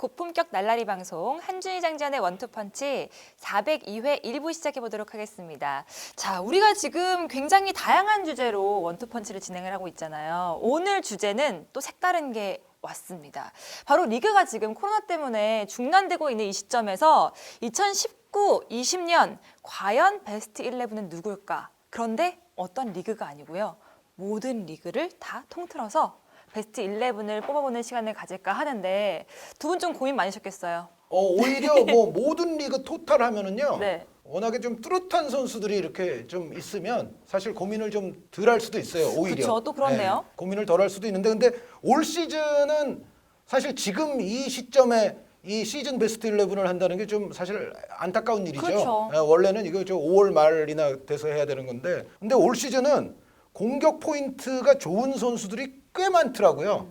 고품격 날라리 방송 한준희 장지현의 원투펀치 402회 1부 시작해 보도록 하겠습니다. 자, 우리가 지금 굉장히 다양한 주제로 원투펀치를 진행을 하고 있잖아요. 오늘 주제는 또 색다른 게 왔습니다. 바로 리그가 지금 코로나 때문에 중단되고 있는 이 시점에서 2019, 20년 과연 베스트 11은 누굴까? 그런데 어떤 리그가 아니고요. 모든 리그를 다 통틀어서 베스트 11을 뽑아보는 시간을 가질까 하는데 두 분 좀 고민 많으셨겠어요. 오히려 뭐 모든 리그 토탈 하면은요. 네. 워낙에 좀 뚜렷한 선수들이 이렇게 좀 있으면 사실 고민을 좀 덜 할 수도 있어요. 오히려. 그렇죠. 또 그렇네요. 고민을 덜 할 수도 있는데 근데 올 시즌은 사실 지금 이 시점에 이 시즌 베스트 11을 한다는 게 좀 사실 안타까운 일이죠. 그렇죠. 원래는 이거 5월 말이나 돼서 해야 되는 건데 근데 올 시즌은 공격 포인트가 좋은 선수들이 꽤 많더라고요.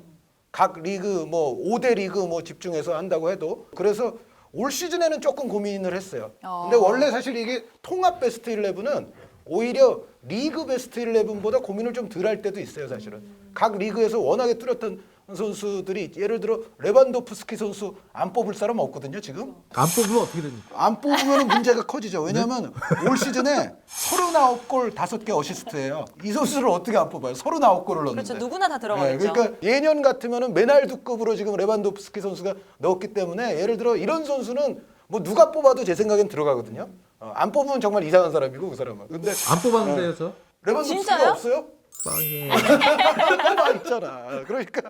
각 리그 뭐 5대 리그 뭐 집중해서 한다고 해도 그래서 올 시즌에는 조금 고민을 했어요. 근데 원래 사실 이게 통합 베스트 11은 오히려 리그 베스트 11보다 고민을 좀 덜 할 때도 있어요, 사실은. 각 리그에서 워낙에 뚜렷한 선수들이 예를 들어 레반도프스키 선수 안 뽑을 사람 없거든요, 지금. 안 뽑으면 어떻게 됩니까? 안 뽑으면 문제가 커지죠. 왜냐하면 올 시즌에 39골 5개 어시스트예요. 이 선수를 어떻게 안 뽑아요? 39골을 넣는데. 그렇죠. 누구나 다 들어가겠죠. 그러니까 예년 같으면은 메날두급으로 지금 레반도프스키 선수가 넣었기 때문에 예를 들어 이런 선수는 뭐 누가 뽑아도 제 생각엔 들어가거든요. 안 뽑으면 정말 이상한 사람이고 그 사람은. 근데 안 뽑았는데요, 저? 레반도프스키가 진짜요? 없어요? 빵에 뽑아 있잖아. 그러니까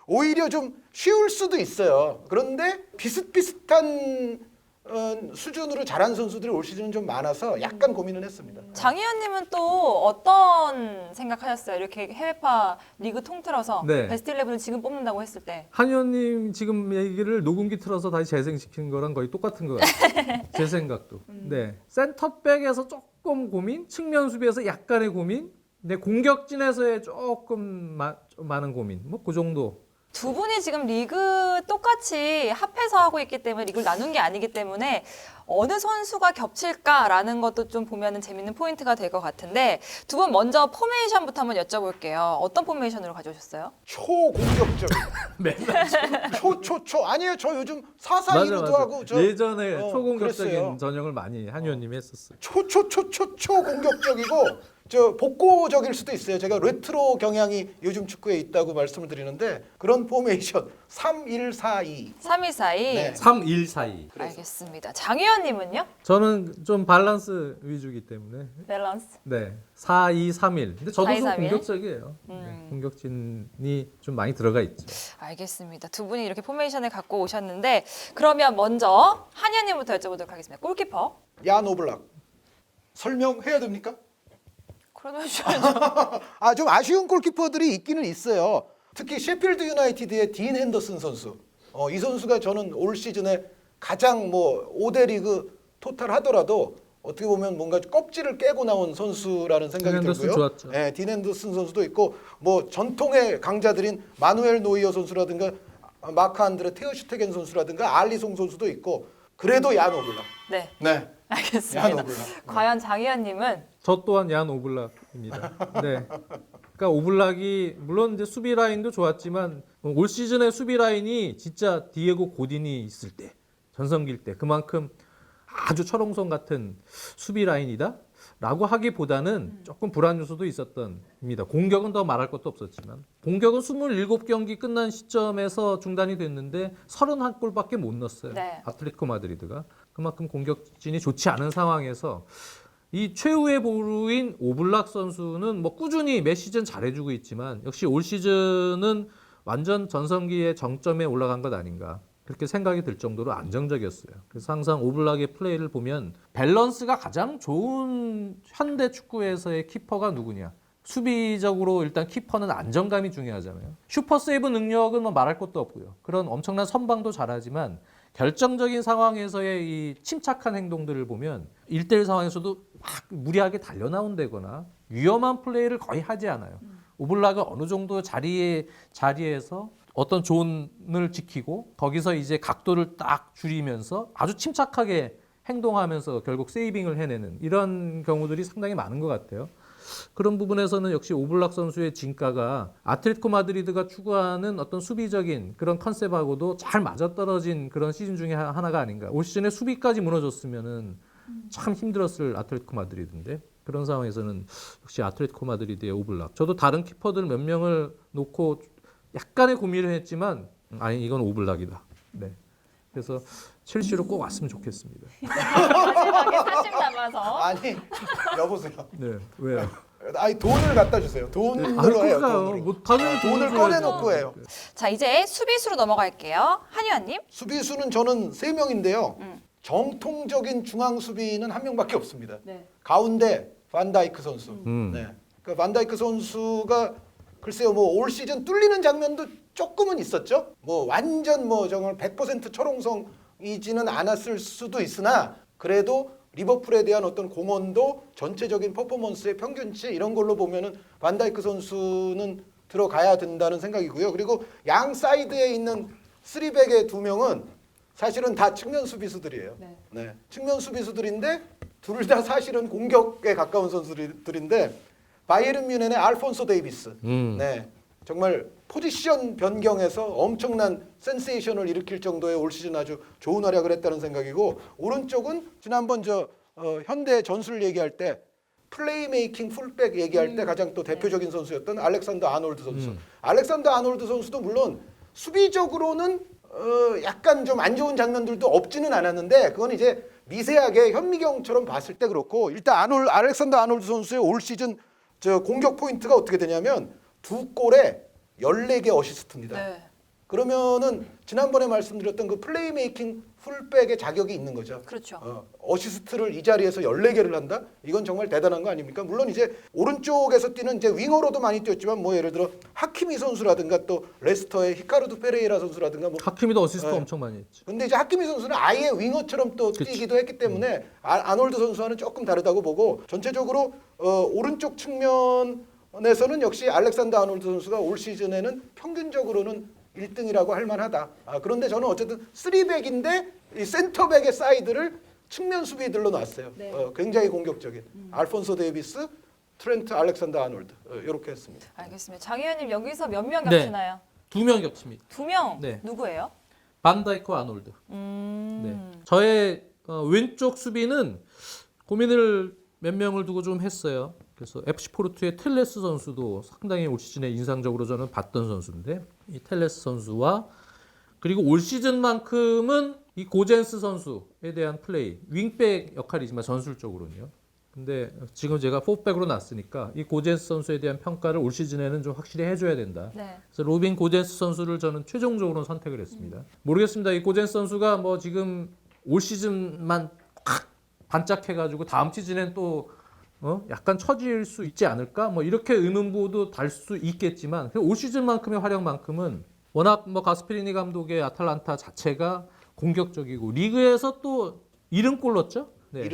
오히려 좀 쉬울 수도 있어요. 그런데 비슷비슷한 수준으로 잘한 선수들이 올 시즌은 좀 많아서 약간 고민은 했습니다. 장희연님은 또 어떤 생각하셨어요? 이렇게 해외파 리그 통틀어서 네. 베스트 11을 지금 뽑는다고 했을 때. 한 의원님 지금 얘기를 녹음기 틀어서 다시 재생시키는 거랑 거의 똑같은 것 같아요. 제 생각도. 네, 센터백에서 조금 고민, 측면 수비에서 약간의 고민, 근데 공격진에서의 조금 많은 고민, 뭐 그 정도. 두 분이 지금 리그 똑같이 합해서 하고 있기 때문에 리그를 나눈 게 아니기 때문에 어느 선수가 겹칠까라는 것도 좀 보면은 재밌는 포인트가 될 것 같은데 두 분 먼저 포메이션부터 한번 여쭤볼게요. 어떤 포메이션으로 가져오셨어요? 초공격적. 맨날 초. 아니에요. 저 요즘 4-4-2로도 하고 저 예전에 초공격적인 그랬어요. 전형을 많이 한 의원님이 했었어요. 초공격적이고 저 복고적일 수도 있어요. 제가 레트로 경향이 요즘 축구에 있다고 말씀을 드리는데 그런 포메이션 3-1-4-2. 3-2-4-2. 네. 3-1-4-2. 알겠습니다. 장희연님은요? 저는 좀 밸런스 위주이기 때문에 밸런스. 네, 4-2-3-1. 근데 저도 4-2-3-1? 좀 공격적이에요. 네, 공격진이 좀 많이 들어가 있죠. 알겠습니다. 두 분이 이렇게 포메이션을 갖고 오셨는데 그러면 먼저 한현님부터 여쭤보도록 하겠습니다. 골키퍼. 얀 오블락. 설명해야 됩니까? 그러면 해주셔야죠. 좀 아쉬운 골키퍼들이 있기는 있어요. 특히 셰필드 유나이티드의 딘 핸더슨 선수. 이 선수가 저는 올 시즌에 가장 뭐 5대 리그 토탈 하더라도 어떻게 보면 뭔가 껍질을 깨고 나온 선수라는 생각이 딘 핸더슨 들고요. 좋았죠. 네, 딘 핸더슨 선수도 있고 뭐 전통의 강자들인 마누엘 노이어 선수라든가 마크 안드레 테어슈테겐 선수라든가 알리송 선수도 있고 그래도 얀 오블락. 네, 네. 알겠습니다. 얀 오블락. 과연 장희연님은 저 또한 얀 오블락입니다. 네. 그러니까 오블락이 물론 이제 수비 라인도 좋았지만 올 시즌의 수비 라인이 진짜 디에고 고딘이 있을 때 전성기일 때 그만큼 아주 철옹성 같은 수비 라인이다라고 하기보다는 조금 불안 요소도 있었던입니다. 공격은 더 말할 것도 없었지만 공격은 27경기 끝난 시점에서 중단이 됐는데 31골밖에 못 넣었어요. 네. 아틀레티코 마드리드가 그만큼 공격진이 좋지 않은 상황에서 이 최후의 보루인 오블락 선수는 뭐 꾸준히 매 시즌 잘해주고 있지만 역시 올 시즌은 완전 전성기의 정점에 올라간 것 아닌가 그렇게 생각이 들 정도로 안정적이었어요. 그래서 항상 오블락의 플레이를 보면 밸런스가 가장 좋은 현대 축구에서의 키퍼가 누구냐. 수비적으로 일단 키퍼는 안정감이 중요하잖아요. 슈퍼 세이브 능력은 뭐 말할 것도 없고요. 그런 엄청난 선방도 잘하지만 결정적인 상황에서의 이 침착한 행동들을 보면 1대1 상황에서도 막 무리하게 달려나온다거나 위험한 플레이를 거의 하지 않아요. 오블락은 어느 정도 자리에서 어떤 존을 지키고 거기서 이제 각도를 딱 줄이면서 아주 침착하게 행동하면서 결국 세이빙을 해내는 이런 경우들이 상당히 많은 것 같아요. 그런 부분에서는 역시 오블락 선수의 진가가 아틀레티코 마드리드가 추구하는 어떤 수비적인 그런 컨셉하고도 잘 맞아떨어진 그런 시즌 중에 하나가 아닌가. 올 시즌에 수비까지 무너졌으면은 참 힘들었을 아틀레티코 마드리드인데 그런 상황에서는 역시 아틀레티코 마드리드의 오블락. 저도 다른 키퍼들 몇 명을 놓고 약간의 고민을 했지만 아니 이건 오블락이다. 네. 그래서 첼시로 꼭 왔으면 좋겠습니다. 마지막에 사심 담아서. 아니 여보세요. 네. 왜요? 아니 돈을 갖다 주세요. 돈으로 해요. 그러니까요. 돈으로. 뭐 당연히 돈을 줘야죠. 꺼내놓고 해요. 자, 이제 수비수로 넘어갈게요. 한유아님. 수비수는 저는 3명인데요. 정통적인 중앙 수비는 한 명밖에 없습니다. 네. 가운데 반다이크 선수. 음. 네. 그 반다이크 선수가 글쎄요, 뭐 올 시즌 뚫리는 장면도 조금은 있었죠. 뭐 완전 뭐 정말 100% 철옹성이지는 않았을 수도 있으나 그래도 리버풀에 대한 어떤 공헌도 전체적인 퍼포먼스의 평균치 이런 걸로 보면은 반다이크 선수는 들어가야 된다는 생각이고요. 그리고 양 사이드에 있는 3백의 2명은 사실은 다 측면 수비수들이에요. 네. 네. 측면 수비수들인데 둘 다 사실은 공격에 가까운 선수들인데 바이에른 뮌헨의 알폰소 데이비스. 네. 정말 포지션 변경에서 엄청난 센세이션을 일으킬 정도의 올 시즌 아주 좋은 활약을 했다는 생각이고 오른쪽은 지난번 현대 전술 얘기할 때 플레이메이킹 풀백 얘기할 때 가장 또 대표적인 선수였던 알렉산더 아놀드 선수. 알렉산더 아놀드 선수도 물론 수비적으로는 약간 좀 안 좋은 장면들도 없지는 않았는데 그건 이제 미세하게 현미경처럼 봤을 때 그렇고 일단 알렉산더 아놀드 선수의 올 시즌 공격 포인트가 어떻게 되냐면 2골에 14개 어시스트입니다. 네. 그러면은 지난번에 말씀드렸던 그 플레이메이킹 풀백의 자격이 있는 거죠. 그렇죠. 어시스트를 이 자리에서 14개를 한다? 이건 정말 대단한 거 아닙니까? 물론 이제 오른쪽에서 뛰는 이제 윙어로도 많이 뛰었지만 뭐 예를 들어 하키미 선수라든가 또 레스터의 히카르도 페레이라 선수라든가 뭐 하키미도 어시스트 네. 엄청 많이 했지. 근데 이제 하키미 선수는 아예 윙어처럼 또 그치. 뛰기도 했기 때문에 아놀드 선수와는 조금 다르다고 보고 전체적으로 오른쪽 측면에서는 역시 알렉산더 아놀드 선수가 올 시즌에는 평균적으로는 1등이라고 할 만하다. 그런데 저는 어쨌든 3백인데 이 센터백의 사이드를 측면 수비들로 놨어요. 네. 굉장히 공격적인 알폰소 데이비스, 트렌트 알렉산더 아놀드 이렇게 했습니다. 알겠습니다. 장 의원님 여기서 몇 명 네. 겹치나요? 2명 겹칩니다. 2명. 네. 누구예요? 반다이크와 아놀드. 네. 저의 왼쪽 수비는 고민을 몇 명을 두고 좀 했어요. 그래서 FC 포르투의 텔레스 선수도 상당히 올 시즌에 인상적으로 저는 봤던 선수인데 이 텔레스 선수와 그리고 올 시즌만큼은 이 고젠스 선수에 대한 플레이 윙백 역할이지만 전술적으로는요. 근데 지금 제가 4백으로 놨으니까 이 고젠스 선수에 대한 평가를 올 시즌에는 좀 확실히 해줘야 된다. 네. 그래서 로빈 고젠스 선수를 저는 최종적으로 선택을 했습니다. 모르겠습니다. 이 고젠스 선수가 뭐 지금 올 시즌만 확 반짝해가지고 다음 시즌엔 또 약간 처질 수 있지 않을까? 뭐 이렇게 의문부도 달 수 있겠지만 올 시즌만큼의 활약만큼은 워낙 뭐 가스페리니 감독의 아탈란타 자체가 공격적이고 리그에서 또 70골 넣었죠? 네.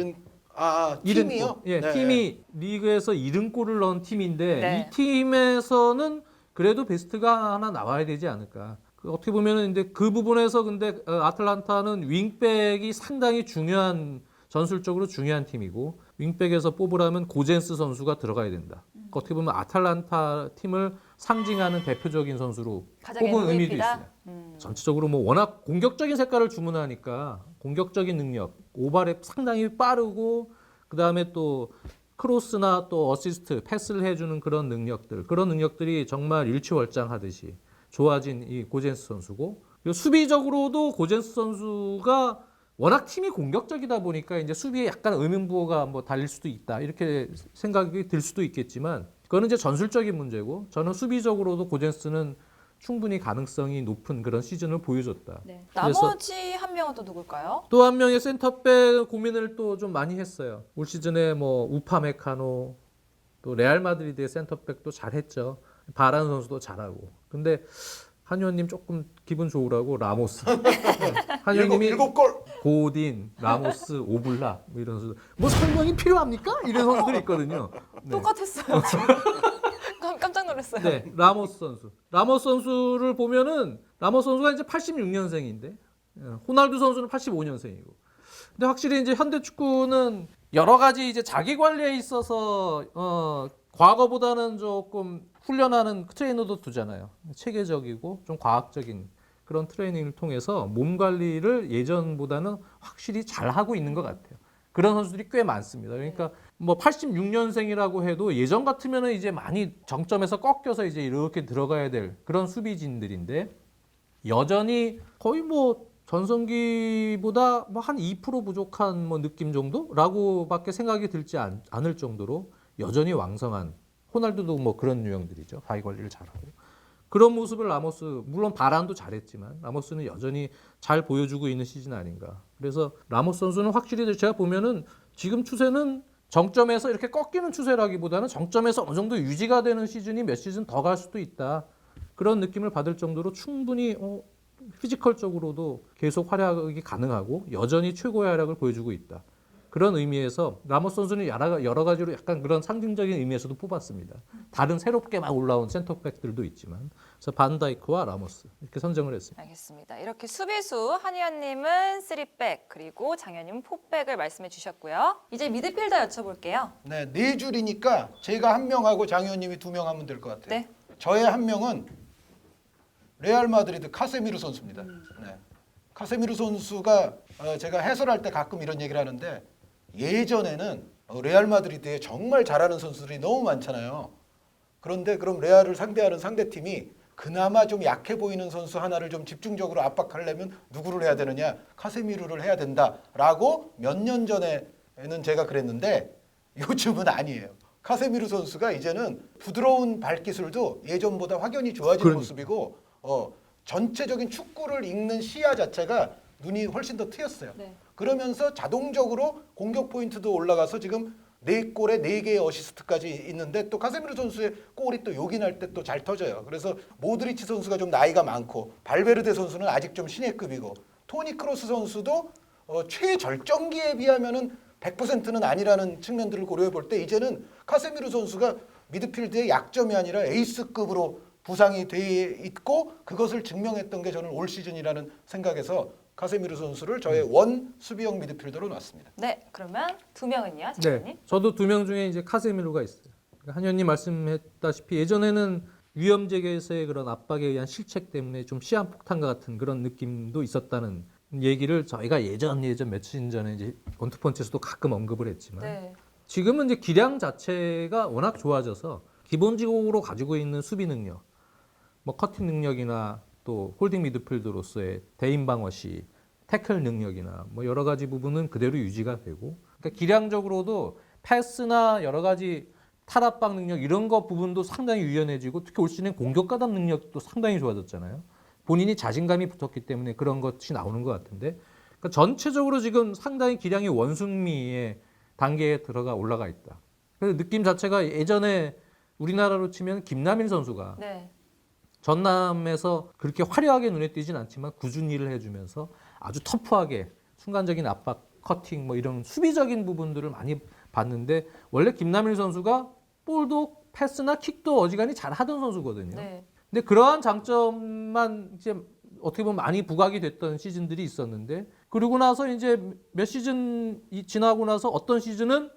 팀이요? 예, 네. 팀이 리그에서 70골을 넣은 팀인데 네. 이 팀에서는 그래도 베스트가 하나 나와야 되지 않을까? 어떻게 보면은 근데 그 부분에서 근데 아틀란타는 윙백이 상당히 중요한 전술적으로 중요한 팀이고 윙백에서 뽑으라면 고젠스 선수가 들어가야 된다. 어떻게 보면 아탈란타 팀을 상징하는 대표적인 선수로 가장 뽑은 의미도 MVP다? 있어요. 전체적으로 뭐 워낙 공격적인 색깔을 주문하니까 공격적인 능력, 오버랩 상당히 빠르고 그 다음에 또 크로스나 또 어시스트, 패스를 해주는 그런 능력들이 정말 일취월장하듯이 좋아진 이 고젠스 선수고 그리고 수비적으로도 고젠스 선수가 워낙 팀이 공격적이다 보니까 이제 수비에 약간 의문부호가 뭐 달릴 수도 있다 이렇게 생각이 들 수도 있겠지만 그거는 이제 전술적인 문제고 저는 수비적으로도 고젠스는 충분히 가능성이 높은 그런 시즌을 보여줬다. 네. 그래서 나머지 한 명은 또 누굴까요? 또 한 명의 센터백 고민을 또 좀 많이 했어요. 올 시즌에 뭐 우파메카노 또 레알 마드리드의 센터백도 잘했죠. 바란 선수도 잘하고. 근데 한 의원님 조금 기분 좋으라고 라모스. 한 의원님이 7골. 고딘, 라모스, 오블락 뭐 이런 선수. 뭐 설명이 필요합니까? 이런 선수들이 있거든요. 네. 똑같았어요. 지금. 깜짝 놀랐어요. 네, 라모스 선수. 라모스 선수를 보면은 라모스 선수가 이제 86년생인데 호날두 선수는 85년생이고. 근데 확실히 이제 현대 축구는 여러 가지 이제 자기 관리에 있어서 과거보다는 조금 훈련하는 트레이너도 두잖아요. 체계적이고 좀 과학적인 그런 트레이닝을 통해서 몸 관리를 예전보다는 확실히 잘 하고 있는 것 같아요. 그런 선수들이 꽤 많습니다. 그러니까 뭐 86년생이라고 해도 예전 같으면은 이제 많이 정점에서 꺾여서 이제 이렇게 들어가야 될 그런 수비진들인데 여전히 거의 뭐 전성기보다 뭐 한 2% 부족한 뭐 느낌 정도라고밖에 생각이 들지 않을 정도로 여전히 왕성한 호날두도 뭐 그런 유형들이죠. 바위 관리를 잘하고 그런 모습을 라모스 물론 바란도 잘했지만 라모스는 여전히 잘 보여주고 있는 시즌 아닌가. 그래서 라모스 선수는 확실히 제가 보면은 지금 추세는 정점에서 이렇게 꺾이는 추세라기보다는 정점에서 어느 정도 유지가 되는 시즌이 몇 시즌 더 갈 수도 있다. 그런 느낌을 받을 정도로 충분히 피지컬적으로도 계속 활약이 가능하고 여전히 최고의 활약을 보여주고 있다. 그런 의미에서 라모스 선수는 여러 가지로 약간 그런 상징적인 의미에서도 뽑았습니다. 다른 새롭게 막 올라온 센터백들도 있지만 그래서 반다이크와 라모스 이렇게 선정을 했습니다. 알겠습니다. 이렇게 수비수 한의원님은 3백 그리고 장현님은 4백을 말씀해 주셨고요. 이제 미드필더 여쭤볼게요. 네, 네 줄이니까 제가 한 명하고 장 의원님이 두 명 하면 될 것 같아요. 네. 저의 한 명은 레알 마드리드 카세미르 선수입니다. 네. 카세미르 선수가 제가 해설할 때 가끔 이런 얘기를 하는데 예전에는 레알 마드리드에 정말 잘하는 선수들이 너무 많잖아요. 그런데 그럼 레알을 상대하는 상대팀이 그나마 좀 약해 보이는 선수 하나를 좀 집중적으로 압박하려면 누구를 해야 되느냐? 카세미르를 해야 된다라고 몇 년 전에는 제가 그랬는데 요즘은 아니에요. 카세미르 선수가 이제는 부드러운 발기술도 예전보다 확연히 좋아진 모습이고 전체적인 축구를 읽는 시야 자체가 눈이 훨씬 더 트였어요. 네. 그러면서 자동적으로 공격 포인트도 올라가서 지금 4골에 4개의 어시스트까지 있는데 또 카세미르 선수의 골이 또 요긴할 때 또 잘 터져요. 그래서 모드리치 선수가 좀 나이가 많고 발베르데 선수는 아직 좀 신예급이고 토니 크로스 선수도 최절정기에 비하면은 100%는 아니라는 측면들을 고려해 볼 때 이제는 카세미르 선수가 미드필드의 약점이 아니라 에이스급으로 부상이 돼 있고 그것을 증명했던 게 저는 올 시즌이라는 생각에서 카세미르 선수를 저의 원 수비형 미드필더로 놨습니다. 네, 그러면 두 명은요, 네, 장현님? 저도 두 명 중에 이제 카세미르가 있어요. 한현님 말씀했다시피 예전에는 위험지역에서의 그런 압박에 의한 실책 때문에 좀 시한폭탄과 같은 그런 느낌도 있었다는 얘기를 저희가 예전 몇 시즌 전에 이제 원투펀치에서도 가끔 언급을 했지만 네. 지금은 이제 기량 자체가 워낙 좋아져서 기본적으로 가지고 있는 수비 능력, 뭐 커팅 능력이나 또 홀딩 미드필더로서의 대인 방어 시, 태클 능력이나 뭐 여러 가지 부분은 그대로 유지가 되고, 그러니까 기량적으로도 패스나 여러 가지 탈압박 능력 이런 거 부분도 상당히 유연해지고 특히 올 시즌엔 공격 가담 능력도 상당히 좋아졌잖아요. 본인이 자신감이 붙었기 때문에 그런 것이 나오는 것 같은데, 그러니까 전체적으로 지금 상당히 기량이 원숭미의 단계에 올라가 있다. 그래서 느낌 자체가 예전에 우리나라로 치면 김남일 선수가 네. 전남에서 그렇게 화려하게 눈에 띄진 않지만 꾸준히 일을 해주면서 아주 터프하게 순간적인 압박, 커팅 뭐 이런 수비적인 부분들을 많이 봤는데 원래 김남일 선수가 볼도 패스나 킥도 어지간히 잘하던 선수거든요. 네. 근데 그러한 장점만 이제 어떻게 보면 많이 부각이 됐던 시즌들이 있었는데 그러고 나서 이제 몇 시즌 지나고 나서 어떤 시즌은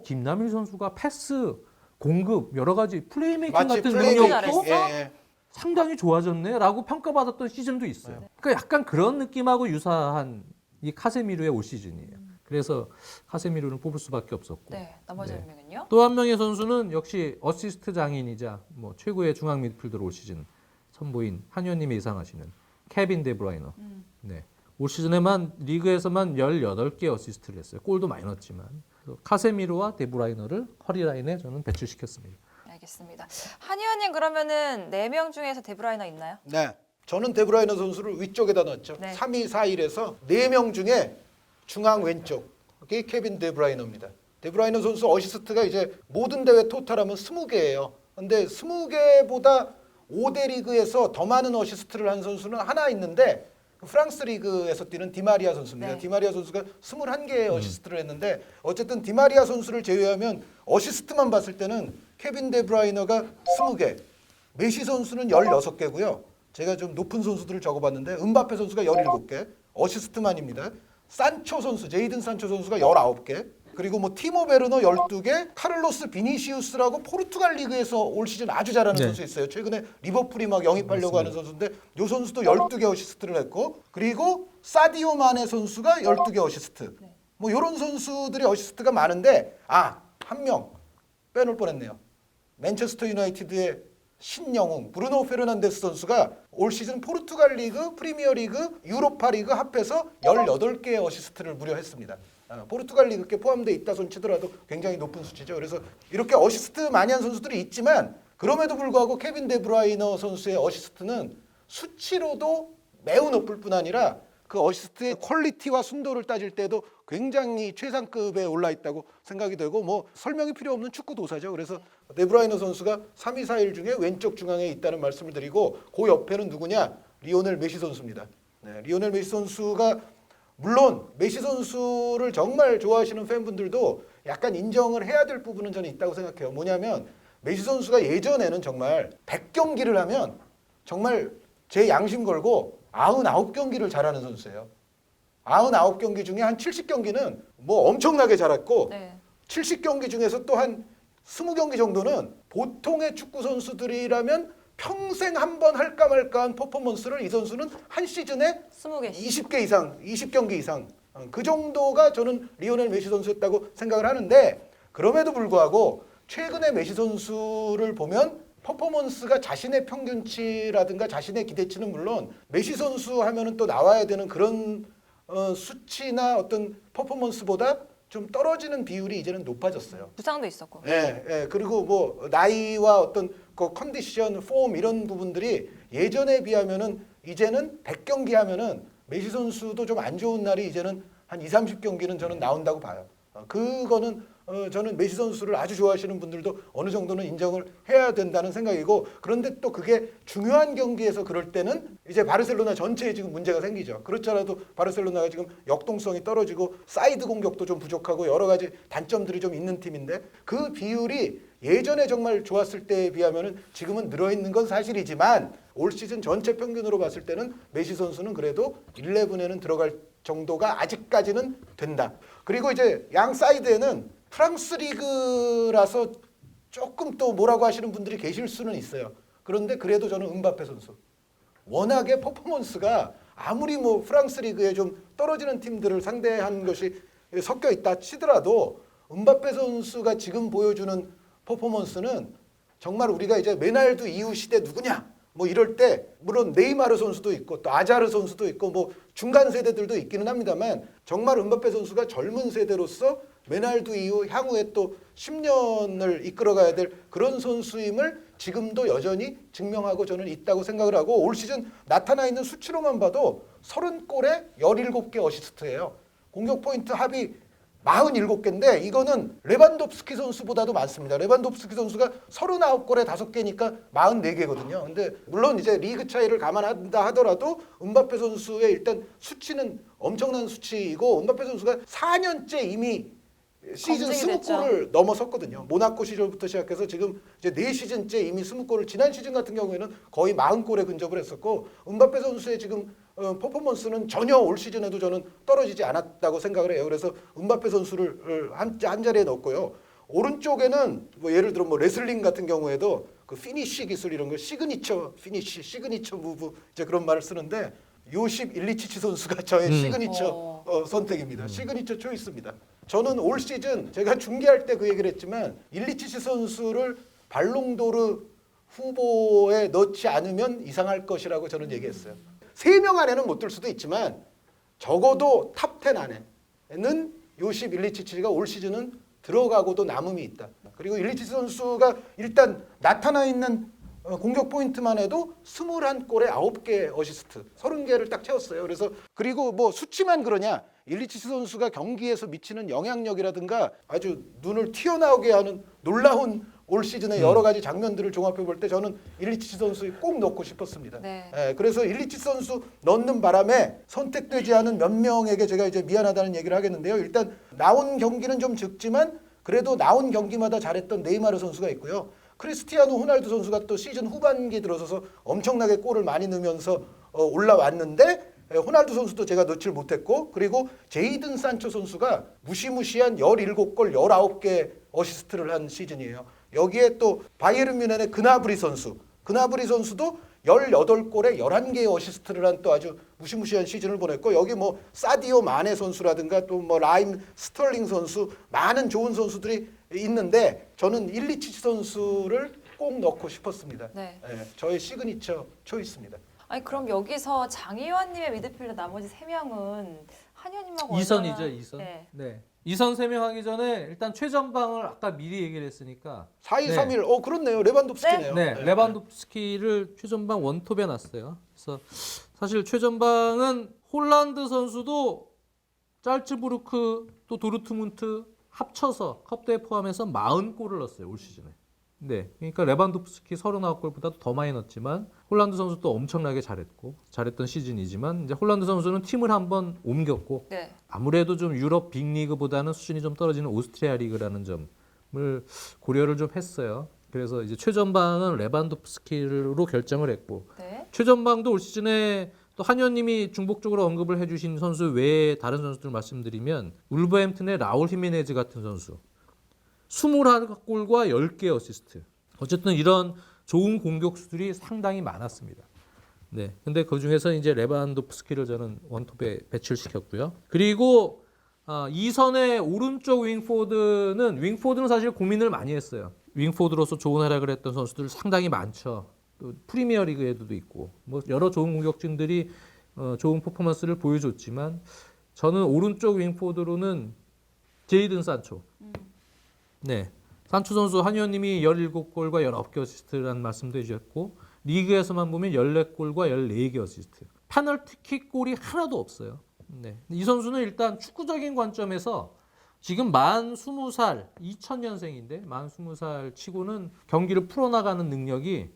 김남일 선수가 패스, 공급 여러 가지 플레이메이킹 같은 플레이메이킹 능력도 잘했어? 상당히 좋아졌네라고 평가받았던 시즌도 있어요. 그러니까 약간 그런 느낌하고 유사한 이 카세미르의 올 시즌이에요. 그래서 카세미르는 뽑을 수밖에 없었고. 네, 나머지 네. 한 명은요? 또 한 명의 선수는 역시 어시스트 장인이자 뭐 최고의 중앙 미드필더로 올 시즌 선보인 한의원님이 예상하시는 케빈 데브라이너. 네. 올 시즌에만 리그에서만 18개 어시스트를 했어요. 골도 많이 넣었지만. 카세미르와 데브라이너를 허리라인에 저는 배출시켰습니다. 알겠습니다. 한의원님 그러면은 4명 중에서 데브라이너 있나요? 네. 저는 데브라이너 선수를 위쪽에다 넣었죠. 네. 3-2-4-1에서 4명 중에 중앙 왼쪽이 케빈 데브라이너입니다. 데브라이너 선수 어시스트가 이제 모든 대회 토탈하면 20개예요. 근데 20개보다 5대 리그에서 더 많은 어시스트를 한 선수는 하나 있는데 프랑스 리그에서 뛰는 디마리아 선수입니다. 네. 디마리아 선수가 21개의 어시스트를 했는데 어쨌든 디마리아 선수를 제외하면 어시스트만 봤을 때는 케빈 데브라이너가 20개, 메시 선수는 16개고요. 제가 좀 높은 선수들을 적어봤는데 은바페 선수가 17개, 어시스트만입니다. 산초 선수, 제이든 산초 선수가 19개, 그리고 뭐 티모 베르너 12개, 카를로스 비니시우스라고 포르투갈 리그에서 올 시즌 아주 잘하는 네. 선수 있어요. 최근에 리버풀이 막 영입하려고 하는 선수인데 요 선수도 12개 어시스트를 했고, 그리고 사디오 마네 선수가 12개 어시스트. 뭐 이런 선수들의 어시스트가 많은데 한 명 빼놓을 뻔했네요. 맨체스터 유나이티드의 신영웅 브루노 페르난데스 선수가 올 시즌 포르투갈 리그, 프리미어 리그, 유로파 리그 합해서 18개의 어시스트를 무려 했습니다. 포르투갈 리그에 포함되어 있다 손 치더라도 굉장히 높은 수치죠. 그래서 이렇게 어시스트 많이 한 선수들이 있지만 그럼에도 불구하고 케빈 데브라이너 선수의 어시스트는 수치로도 매우 높을 뿐 아니라 그 어시스트의 퀄리티와 순도를 따질 때도 굉장히 최상급에 올라 있다고 생각이 되고, 뭐 설명이 필요 없는 축구 도사죠. 그래서 데브라이너 선수가 3위 4일 중에 왼쪽 중앙에 있다는 말씀을 드리고, 그 옆에는 누구냐? 리오넬 메시 선수입니다. 네, 리오넬 메시 선수가 물론 메시 선수를 정말 좋아하시는 팬분들도 약간 인정을 해야 될 부분은 저는 있다고 생각해요. 뭐냐면 메시 선수가 예전에는 정말 100경기를 하면 정말 제 양심 걸고 99경기를 잘하는 선수예요. 99경기 중에 한 70경기는 뭐 엄청나게 잘했고, 네. 70경기 중에서 또 한 20경기 정도는 보통의 축구 선수들이라면 평생 한 번 할까 말까한 퍼포먼스를 이 선수는 한 시즌에 20개. 20개 이상, 20경기 이상, 그 정도가 저는 리오넬 메시 선수였다고 생각을 하는데, 그럼에도 불구하고 최근에 메시 선수를 보면 퍼포먼스가 자신의 평균치라든가 자신의 기대치는 물론 메시 선수 하면은 또 나와야 되는 그런 수치나 어떤 퍼포먼스보다 좀 떨어지는 비율이 이제는 높아졌어요. 부상도 있었고. 예. 그리고 뭐 나이와 어떤 그 컨디션, 폼 이런 부분들이 예전에 비하면은 이제는 100경기 하면은 메시 선수도 좀 안 좋은 날이 이제는 한 2, 30경기는 저는 나온다고 봐요. 그거는 저는 메시 선수를 아주 좋아하시는 분들도 어느 정도는 인정을 해야 된다는 생각이고, 그런데 또 그게 중요한 경기에서 그럴 때는 이제 바르셀로나 전체에 지금 문제가 생기죠. 그렇잖아도 바르셀로나가 지금 역동성이 떨어지고 사이드 공격도 좀 부족하고 여러 가지 단점들이 좀 있는 팀인데, 그 비율이 예전에 정말 좋았을 때에 비하면은 지금은 늘어있는 건 사실이지만 올 시즌 전체 평균으로 봤을 때는 메시 선수는 그래도 11에는 들어갈 정도가 아직까지는 된다. 그리고 이제 양 사이드에는 프랑스 리그라서 조금 또 뭐라고 하시는 분들이 계실 수는 있어요. 그런데 그래도 저는 음바페 선수, 워낙에 퍼포먼스가 아무리 뭐 프랑스 리그에 좀 떨어지는 팀들을 상대한 것이 섞여 있다 치더라도 음바페 선수가 지금 보여주는 퍼포먼스는 정말 우리가 이제 메날두 이후 시대 누구냐 뭐 이럴 때 물론 네이마르 선수도 있고 또 아자르 선수도 있고 뭐 중간 세대들도 있기는 합니다만, 정말 음바페 선수가 젊은 세대로서 메날두 이후 향후에 또 10년을 이끌어가야 될 그런 선수임을 지금도 여전히 증명하고 저는 있다고 생각을 하고, 올 시즌 나타나 있는 수치로만 봐도 30골에 17개 어시스트예요. 공격 포인트 합이 47개인데 이거는 레반도프스키 선수보다도 많습니다. 레반도프스키 선수가 39골에 5개니까 44개거든요. 근데 물론 이제 리그 차이를 감안한다 하더라도 음바페 선수의 일단 수치는 엄청난 수치이고, 음바페 선수가 4년째 이미 시즌 검증이 20골을 넘어섰거든요. 모나코 시절부터 시작해서 지금 이제 4시즌째 이미 20골을, 지난 시즌 같은 경우에는 거의 40골에 근접을 했었고, 음바페 선수의 지금 퍼포먼스는 전혀 올 시즌에도 저는 떨어지지 않았다고 생각을 해요. 그래서 음바페 선수를 한 자리에 넣었고요. 오른쪽에는 뭐 예를 들어 뭐 레슬링 같은 경우에도 그 피니쉬 기술 이런 거, 시그니처 피니쉬, 시그니처 무브 이제 그런 말을 쓰는데, 요십 일리치치 선수가 저의 시그니처 선택입니다. 시그니처 초이스입니다. 저는 올 시즌 제가 중계할 때 그 얘기를 했지만 일리치치 선수를 발롱도르 후보에 넣지 않으면 이상할 것이라고 저는 얘기했어요. 3명 안에는 못 들 수도 있지만 적어도 탑10 안에는 요십 일리치치가 올 시즌은 들어가고도 남음이 있다. 그리고 일리치치 선수가 일단 나타나 있는 공격 포인트만 해도 21골에 9개 어시스트, 30개를 딱 채웠어요. 그래서 그리고 뭐 수치만 그러냐, 일리치치 선수가 경기에서 미치는 영향력이라든가 아주 눈을 튀어나오게 하는 놀라운 올 시즌의 여러 가지 장면들을 종합해 볼 때 저는 일리치치 선수 꼭 넣고 싶었습니다. 네. 그래서 일리치치 선수 넣는 바람에 선택되지 않은 몇 명에게 제가 이제 미안하다는 얘기를 하겠는데요. 일단 나온 경기는 좀 적지만 그래도 나온 경기마다 잘했던 네이마르 선수가 있고요. 크리스티아노 호날두 선수가 또 시즌 후반기 들어서서 엄청나게 골을 많이 넣으면서 올라왔는데, 호날두 선수도 제가 넣질 못했고 그리고 제이든 산초 선수가 무시무시한 17골 19개 어시스트를 한 시즌이에요. 여기에 또 바이에른 뮌헨의 그나브리 선수도 18골에 11개의 어시스트를 한 또 아주 무시무시한 시즌을 보냈고 여기 뭐 사디오 마네 선수라든가 또 뭐 라임 스털링 선수 많은 좋은 선수들이 있는데 저는 일리치치 선수를 꼭 넣고 싶었습니다. 네. 저의 시그니처 초이스입니다. 아니 그럼 여기서 장희환님의 미드필더 나머지 3명은 한현님하고 2선이죠, 얼마나- 2선. 네. 네. 2선 3명 하기 전에 일단 최전방을 아까 미리 얘기를 했으니까 4-2-3-1. 그렇네요. 레반도프스키네요. 네, 레반도프스키를 최전방 원톱에 놨어요. 그래서 사실 최전방은 홀란드 선수도 짤츠부르크 또 도르트문트 합쳐서 컵대회 포함해서 40골을 넣었어요, 올 시즌에. 네, 그러니까 레반도프스키 39골보다도 더 많이 넣었지만 홀란드 선수도 엄청나게 잘했던 시즌이지만 이제 홀란드 선수는 팀을 한번 옮겼고 네. 아무래도 좀 유럽 빅리그보다는 수준이 좀 떨어지는 오스트리아 리그라는 점을 고려를 좀 했어요. 그래서 이제 최전방은 레반도프스키로 결정을 했고 네. 최전방도 올 시즌에 또 한현님이 중복적으로 언급을 해주신 선수 외에 다른 선수들 말씀드리면 울버햄튼의 라울 히메네즈 같은 선수 21골과 10개 어시스트. 어쨌든 이런 좋은 공격수들이 상당히 많았습니다. 네. 근데 그 중에서 이제 레반도프스키를 저는 원톱에 배치를 시켰고요. 그리고 2선의 오른쪽 윙포드는 사실 고민을 많이 했어요. 윙포드로서 좋은 활약을 했던 선수들 상당히 많죠. 또 프리미어 리그에도 있고 뭐 여러 좋은 공격진들이 좋은 퍼포먼스를 보여줬지만 저는 오른쪽 윙포드로는 제이든 산초. 네. 산초 선수 한의원님이 17골과 19개 어시스트라는 말씀도 해주셨고 리그에서만 보면 14골과 14개 어시스트. 페널티킥 골이 하나도 없어요. 네. 이 선수는 일단 축구적인 관점에서 지금 만 20살, 2000년생인데 만 20살 치고는 경기를 풀어나가는 능력이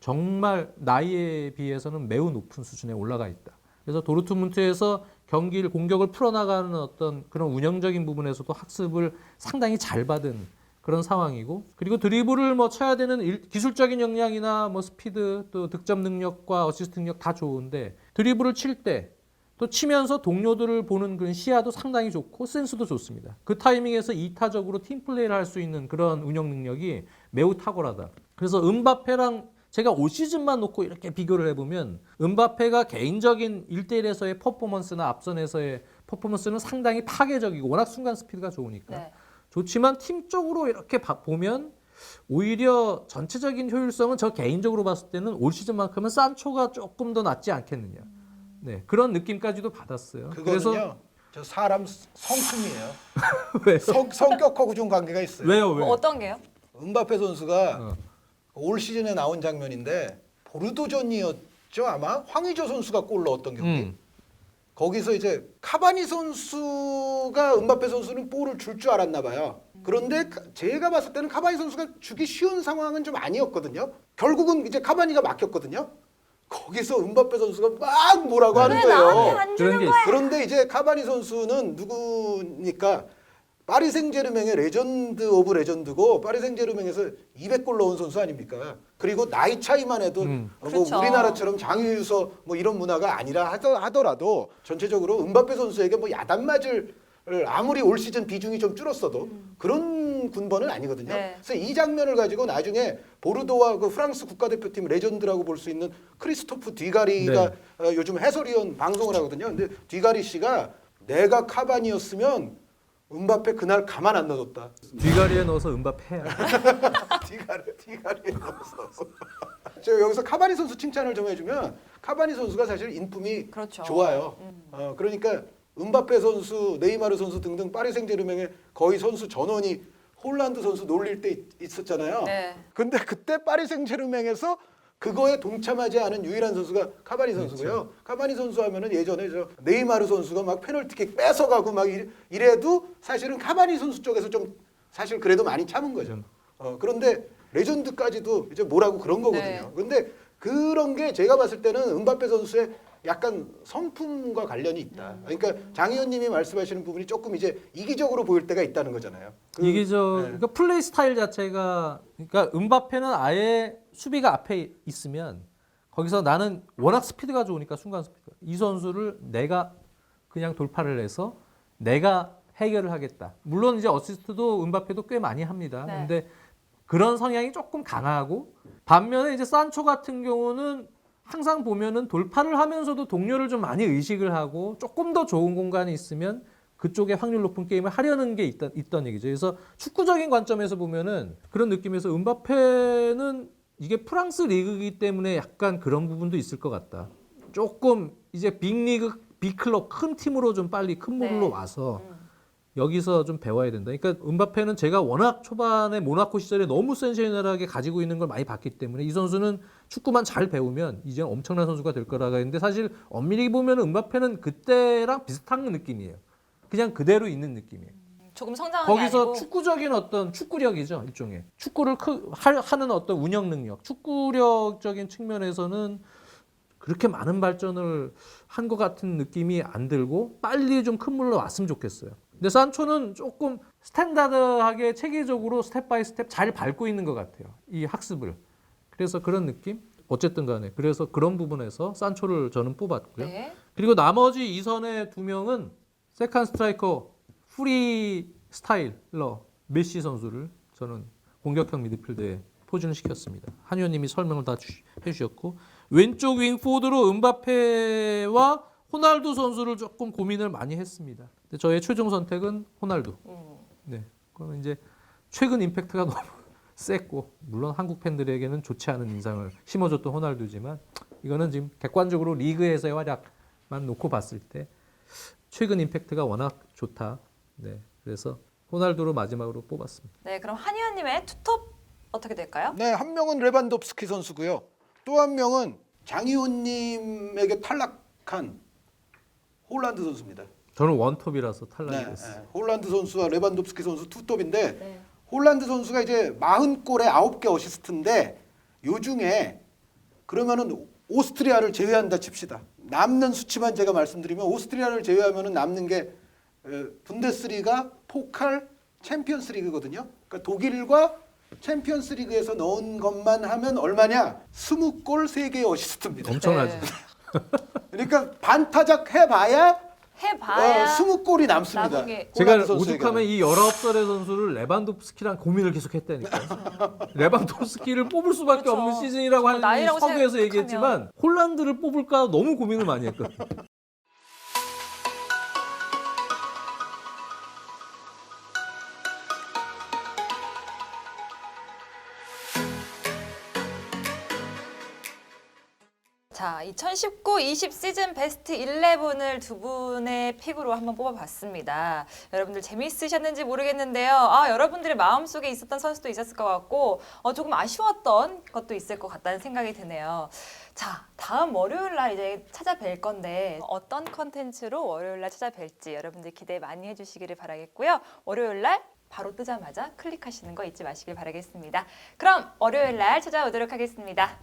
정말 나이에 비해서는 매우 높은 수준에 올라가 있다. 그래서 도르트문트에서 경기를 공격을 풀어나가는 어떤 그런 운영적인 부분에서도 학습을 상당히 잘 받은 그런 상황이고 그리고 드리블을 뭐 쳐야 되는 기술적인 역량이나 뭐 스피드 또 득점 능력과 어시스트 능력 다 좋은데 드리블을 칠 때 또 치면서 동료들을 보는 그런 시야도 상당히 좋고 센스도 좋습니다. 그 타이밍에서 이타적으로 팀 플레이를 할 수 있는 그런 운영 능력이 매우 탁월하다. 그래서 은바페랑 제가 올 시즌만 놓고 이렇게 비교를 해보면 은바페가 개인적인 1대1에서의 퍼포먼스나 앞선에서의 퍼포먼스는 상당히 파괴적이고 워낙 순간 스피드가 좋으니까 네. 좋지만 팀적으로 이렇게 보면 오히려 전체적인 효율성은 저 개인적으로 봤을 때는 올 시즌만큼은 산초가 조금 더 낫지 않겠느냐. 네, 그런 느낌까지도 받았어요. 그거는요. 저 사람 성품이에요. 왜요? 성격하고 좀 관계가 있어요. 왜요? 뭐 어떤 게요? 은바페 선수가 올 시즌에 나온 장면인데 보르도전이었죠 아마 황의조 선수가 골 넣었던 경기. 거기서 이제 카바니 선수가 은바페 선수는 볼을 줄 줄 알았나 봐요. 그런데 제가 봤을 때는 카바니 선수가 주기 쉬운 상황은 좀 아니었거든요. 결국은 이제 카바니가 막혔거든요. 거기서 은바페 선수가 막 뭐라고 하는 왜 나한테 거예요. 안 그런 주는 게 거야? 그런데 이제 카바니 선수는 누구니까 파리 생제르맹의 레전드 오브 레전드고 파리 생제르맹에서 200골 넣은 선수 아닙니까? 그리고 나이 차이만 해도 뭐 그렇죠. 우리나라처럼 장유유서 뭐 이런 문화가 아니라 하더라도 전체적으로 은바페 선수에게 뭐 야단 맞을 아무리 올 시즌 비중이 좀 줄었어도 그런 군번은 아니거든요. 네. 그래서 이 장면을 가지고 나중에 보르도와 그 프랑스 국가대표팀 레전드라고 볼 수 있는 크리스토프 뒤가리가 요즘 해설위원 방송을 하거든요. 근데 뒤가리 씨가 내가 카바니였으면 은바페 그날 가만 안 놔뒀다. 뒤가리에 넣어서 은바페야. 뒤가리에 넣어서. 저 여기서 카바니 선수 칭찬을 좀 해주면 카바니 선수가 사실 인품이 그렇죠. 좋아요. 그러니까 은바페 선수, 네이마르 선수 등등 파리 생제르맹의 거의 선수 전원이 홀란드 선수 놀릴 때 있었잖아요. 네. 근데 그때 파리 생제르맹에서 그거에 동참하지 않은 유일한 선수가 카바니 선수고요. 카바니 선수 하면은 예전에 저 네이마르 선수가 막 페널티킥 뺏어가고 막 이래도 사실은 카바니 선수 쪽에서 좀 사실 그래도 많이 참은 거죠. 그런데 레전드까지도 이제 뭐라고 그런 거거든요. 네. 근데 그런 게 제가 봤을 때는 은바페 선수의 약간 성품과 관련이 있다. 그러니까 장 의원님이 말씀하시는 부분이 조금 이제 이기적으로 보일 때가 있다는 거잖아요. 그러니까 플레이 스타일 자체가 그러니까 은바페는 아예 수비가 앞에 있으면 거기서 나는 워낙 스피드가 좋으니까 순간 스피드. 이 선수를 내가 그냥 돌파를 해서 내가 해결을 하겠다. 물론 이제 어시스트도 은바페도 꽤 많이 합니다. 네. 근데 그런 성향이 조금 강하고 반면에 이제 산초 같은 경우는 항상 보면은 돌파를 하면서도 동료를 좀 많이 의식을 하고 조금 더 좋은 공간이 있으면 그쪽에 확률 높은 게임을 하려는 게 있던 얘기죠. 그래서 축구적인 관점에서 보면은 그런 느낌에서 은바페는 이게 프랑스 리그이기 때문에 약간 그런 부분도 있을 것 같다. 조금 이제 빅리그, 빅클럽 큰 팀으로 좀 빨리 큰 물로 네. 와서 여기서 좀 배워야 된다. 그러니까 은바페는 제가 워낙 초반에 모나코 시절에 너무 센세이널하게 가지고 있는 걸 많이 봤기 때문에 이 선수는 축구만 잘 배우면 이제 엄청난 선수가 될 거라고 했는데 사실 엄밀히 보면 은바페는 그때랑 비슷한 느낌이에요. 그냥 그대로 있는 느낌이에요. 조금 성장한 게 거기서 아니고 축구적인 어떤 축구력이죠, 일종의. 축구를 하는 어떤 운영 능력, 축구력적인 측면에서는 그렇게 많은 발전을 한 것 같은 느낌이 안 들고 빨리 좀 큰 물로 왔으면 좋겠어요. 근데 산초는 조금 스탠다드하게 체계적으로 스텝 바이 스텝 잘 밟고 있는 것 같아요. 이 학습을. 그래서 그런 느낌? 어쨌든 간에. 그래서 그런 부분에서 산초를 저는 뽑았고요. 네. 그리고 나머지 이선의 두 명은 세컨 스트라이커 프리 스타일러 메시 선수를 저는 공격형 미드필드에 포진을 시켰습니다. 한 의원님이 설명을 다 해주셨고 왼쪽 윙 포드로 은바페와 호날두 선수를 조금 고민을 많이 했습니다. 근데 저의 최종 선택은 호날두. 네, 그거는 이제 최근 임팩트가 너무 셌고 물론 한국 팬들에게는 좋지 않은 인상을 심어줬던 호날두지만 이거는 지금 객관적으로 리그에서의 활약만 놓고 봤을 때 최근 임팩트가 워낙 좋다. 네, 그래서 호날두로 마지막으로 뽑았습니다. 네, 그럼 한의원님의 투톱 어떻게 될까요? 네, 한 명은 레반도프스키 선수고요. 또 한 명은 장희원님에게 탈락한 홀란드 선수입니다. 저는 원톱이라서 네, 탈락이 됐어요. 네, 홀란드 선수와 레반도프스키 선수 투톱인데 네. 홀란드 선수가 이제 40골에 9개 어시스트인데 요 중에 그러면은 오스트리아를 제외한다 칩시다. 남는 수치만 제가 말씀드리면 오스트리아를 제외하면은 남는 게 분데스리가, 포칼, 챔피언스리그거든요. 그러니까 독일과 챔피언스리그에서 넣은 것만 하면 얼마냐? 20골 3개 어시스트입니다. 엄청나죠. 네. 그러니까 반타작 해봐야 해봐야 20골이 남습니다. 남은 게- 제가 홀란드 선수에게는. 오죽하면 이 19살의 선수를 레반도프스키랑 고민을 계속 했다니까요. 레반도프스키를 뽑을 수밖에 그렇죠. 없는 시즌이라고 하는 나이라고 서두에서 생각하면. 얘기했지만 홀란드를 뽑을까 너무 고민을 많이 했거든요. 자, 2019-20 시즌 베스트 11을 두 분의 픽으로 한번 뽑아봤습니다. 여러분들 재미있으셨는지 모르겠는데요. 여러분들의 마음속에 있었던 선수도 있었을 것 같고 조금 아쉬웠던 것도 있을 것 같다는 생각이 드네요. 자, 다음 월요일 날 이제 찾아뵐 건데 어떤 컨텐츠로 월요일 날 찾아뵐지 여러분들 기대 많이 해주시기를 바라겠고요. 월요일 날 바로 뜨자마자 클릭하시는 거 잊지 마시길 바라겠습니다. 그럼 월요일 날 찾아오도록 하겠습니다.